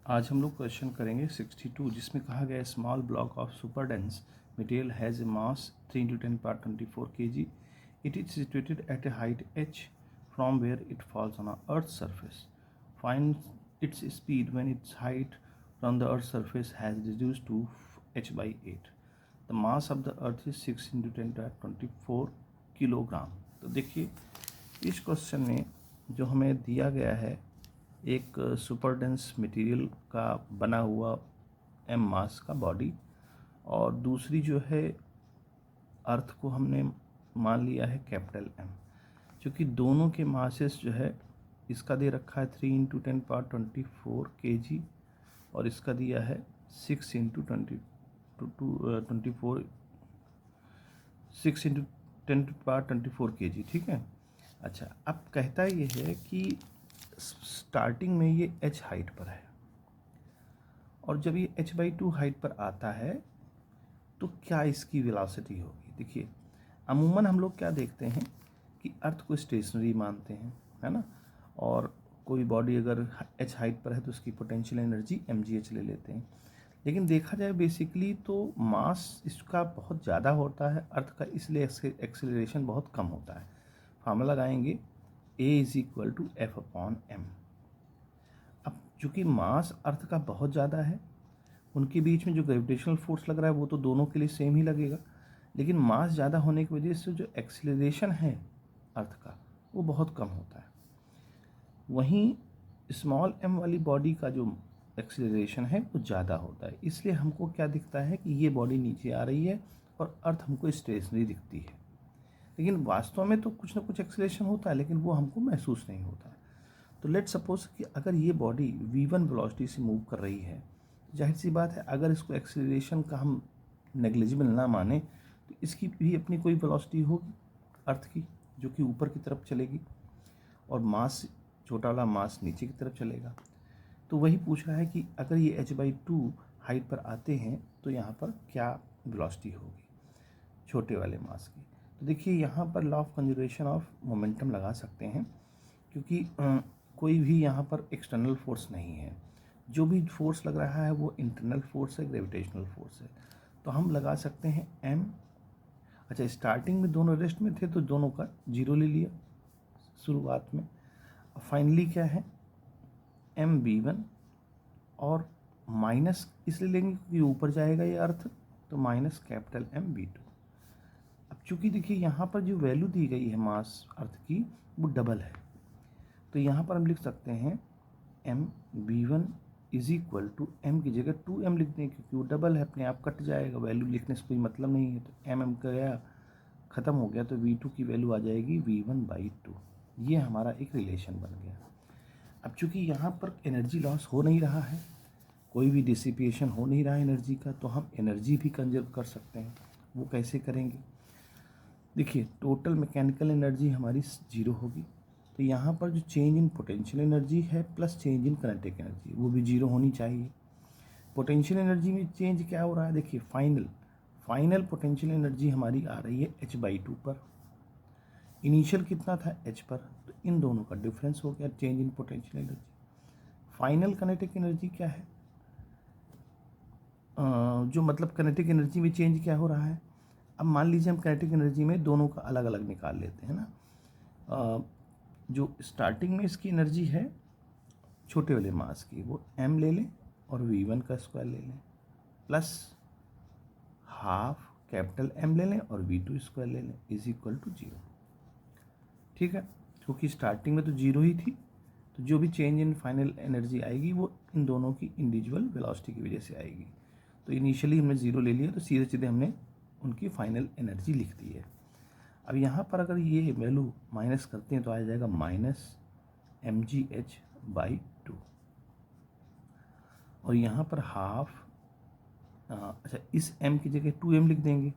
आज हम लोग क्वेश्चन करेंगे 62 जिसमें कहा गया है small block of super dense material has a mass 3 × 10⁻24 kg. It is situated at a height h from where it falls on a earth's surface. Find its speed when its height from the earth's surface has reduced to h/8. The mass of the earth is 6 × 10⁻24 kilogram. तो देखिए इस question में जो हमें दिया गया है एक सुपर डेंस मटेरियल का बना हुआ एम मास का बॉडी, और दूसरी जो है अर्थ को हमने मान लिया है कैपिटल एम. क्योंकि दोनों के मासेस जो है, इसका दे रखा है 3 × 10⁻24 kg और इसका दिया है 6 × 10⁻24 kg. ठीक है. अच्छा, अब कहता ये है कि स्टार्टिंग में ये h हाइट पर है और जब ये h/2 हाइट पर आता है तो क्या इसकी वेलोसिटी होगी. देखिए अमूमन हम लोग क्या देखते हैं कि अर्थ को स्टेशनरी मानते हैं, है ना, और कोई बॉडी अगर h हाइट पर है तो उसकी पोटेंशियल एनर्जी mgh ले लेते हैं. लेकिन देखा जाए बेसिकली तो मास इसका बहुत ज़्यादा होता है अर्थ का, इसलिए एक्सेलरेशन बहुत कम होता है. फार्मूला लगाएंगे a = F/m. अब चूँकि मास अर्थ का बहुत ज़्यादा है, उनके बीच में जो ग्रेविटेशनल फोर्स लग रहा है वो तो दोनों के लिए सेम ही लगेगा, लेकिन मास ज़्यादा होने की वजह से जो एक्सेलरेशन है अर्थ का वो बहुत कम होता है. वहीं स्मॉल m वाली बॉडी का जो एक्सेलरेशन है वो ज़्यादा होता है, इसलिए हमको क्या दिखता है कि ये बॉडी नीचे आ रही है और अर्थ हमको स्टेशनरी दिखती है. लेकिन वास्तव में तो कुछ ना कुछ एक्सेलरेशन होता है, लेकिन वो हमको महसूस नहीं होता है. तो लेट सपोज कि अगर ये बॉडी v1 वेलोसिटी से मूव कर रही है, जाहिर सी बात है अगर इसको एक्सेलरेशन का हम नेग्लिजिबल ना माने तो इसकी भी अपनी कोई वेलोसिटी होगी अर्थ की, जो कि ऊपर की तरफ चलेगी और मास, छोटा वाला मास नीचे की तरफ चलेगा. तो वही पूछ रहा है कि अगर ये h/2 हाइट पर आते हैं तो यहाँ पर क्या वेलोसिटी होगी छोटे वाले मास की. तो देखिए यहाँ पर law of conservation of momentum लगा सकते हैं, क्योंकि कोई भी यहाँ पर एक्सटर्नल फोर्स नहीं है. जो भी फोर्स लग रहा है वो इंटरनल फोर्स है, ग्रेविटेशनल फोर्स है. तो हम लगा सकते हैं m. अच्छा, स्टार्टिंग में दोनों रेस्ट में थे तो दोनों का 0 ले लिया शुरुआत में. फाइनली क्या है mv1 और माइनस इसलिए लेंगे क्योंकि ऊपर जाएगा ये अर्थ, तो माइनस कैपिटल mv2. अब चूँकि देखिए यहाँ पर जो वैल्यू दी गई है मास अर्थ की वो डबल है, तो यहाँ पर हम लिख सकते हैं mv1 = m की जगह 2m लिख दें, क्योंकि वो डबल है, अपने आप कट जाएगा, वैल्यू लिखने से कोई मतलब नहीं है. तो m का गया ख़त्म हो गया, तो v2 की वैल्यू आ जाएगी v1/2. ये हमारा एक रिलेशन बन गया. अब चूँकि यहाँ पर एनर्जी लॉस हो नहीं रहा है, कोई भी डिसिपिएशन हो नहीं रहा है एनर्जी का, तो हम एनर्जी भी कंजर्व कर सकते हैं. वो कैसे करेंगे. देखिए टोटल मैकेनिकल एनर्जी हमारी 0 होगी, तो यहाँ पर जो चेंज इन पोटेंशियल एनर्जी है plus change in kinetic energy वो भी 0 होनी चाहिए. पोटेंशियल एनर्जी में चेंज क्या हो रहा है, देखिए फाइनल पोटेंशियल एनर्जी हमारी आ रही है h/2 पर. इनिशियल कितना था h पर, तो इन दोनों का डिफरेंस हो गया change in potential energy. Final kinetic energy क्या है, जो मतलब काइनेटिक एनर्जी में चेंज क्या हो रहा है. अब मान लीजिए हम काइनेटिक एनर्जी में दोनों का अलग अलग निकाल लेते हैं ना. जो स्टार्टिंग में इसकी एनर्जी है छोटे वाले मास की वो m ले लें और v1 का स्क्वायर ले लें, प्लस हाफ कैपिटल M ले लें और v2 स्क्वायर ले लें = 0. ठीक है, क्योंकि स्टार्टिंग में तो 0 ही थी, तो जो भी चेंज इन फाइनल एनर्जी आएगी वो इन दोनों की इंडिविजुअल वेलोसिटी की वजह से आएगी. तो इनिशियली हमने 0 ले लिया, तो सीधे सीधे हमने उनकी फाइनल एनर्जी लिख दी है. अब यहाँ पर अगर ये वैल्यू माइनस करते हैं तो आ जाएगा -mgh/2, और यहाँ पर हाफ, अच्छा इस m की जगह 2m लिख देंगे,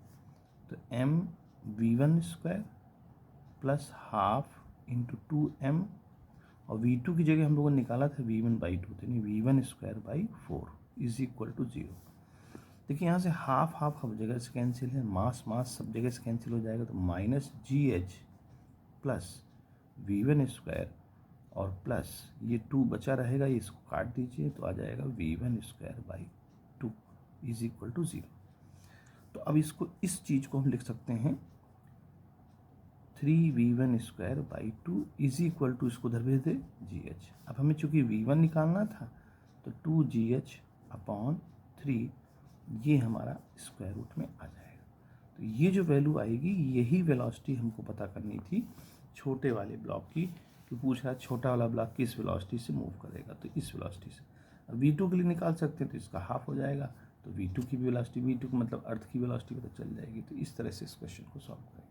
तो mv1² plus half into 2m, और v2 की जगह हम लोगों ने निकाला था v1/2, तो v1²/4 = 0. देखिए यहाँ से हाफ हर जगह से कैंसिल है, मास सब जगह से कैंसिल हो जाएगा, तो -gh प्लस v1² और प्लस ये 2 बचा रहेगा, इसको काट दीजिए तो आ जाएगा v1²/2 इज इक्वल टू 0। तो अब इसको, इस चीज़ को हम लिख सकते हैं 3v1²/2 इज इक्वल टू, इसको उधर भेज दे gh। अब हमें चूंकि v1 निकालना था तो 2gh/3 ये हमारा स्क्वायर रूट में आ जाएगा। तो ये जो वैल्यू आएगी यही वेलोसिटी हमको पता करनी थी छोटे वाले ब्लॉक की, कि पूछ रहा है छोटा वाला ब्लॉक किस वेलोसिटी से मूव करेगा, तो इस वेलोसिटी से। अब v2 के लिए निकाल सकते हैं तो इसका हाफ हो जाएगा, तो v2 की वेलोसिटी, v2 का मतलब अर्थ की वेलोसिटी पता चल जाएगी। तो इस तरह से इस क्वेश्चन को सॉल्व करेंगे।